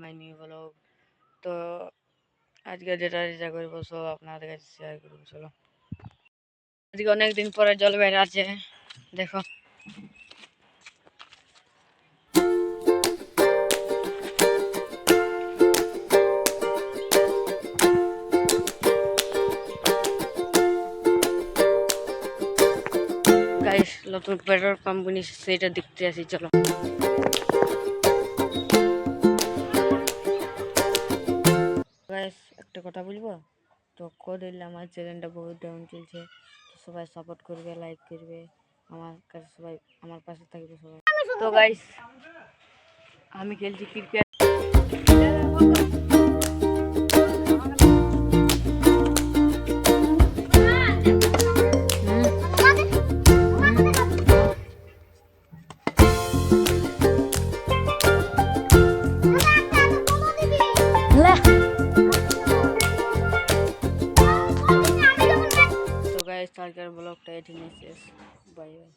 My new blog. তো আজকে যেটা যেটা করবো সব আপনাদের কাছে শেয়ার করবো। চলো, আজকে অনেকদিন পরে জল বের আছে, দেখো। গাইস, নতুন পেট্রোল পাম্প বনিয়েছে, সেটা দেখতে আসি, চলো। গাইস, একটা কথা বলবো তো, আমার চ্যানেলটা বহুত ডাউন চলছে, তো সবাই সাপোর্ট করবে, লাইক করবে, আমার কাছে সবাই আমার পাশে থাকবে সবাই। তো গাইস, আমি খেলছি ক্রিকেট। তো গাইস, আজকের ব্লগটা এখানেই শেষ। Bye bye.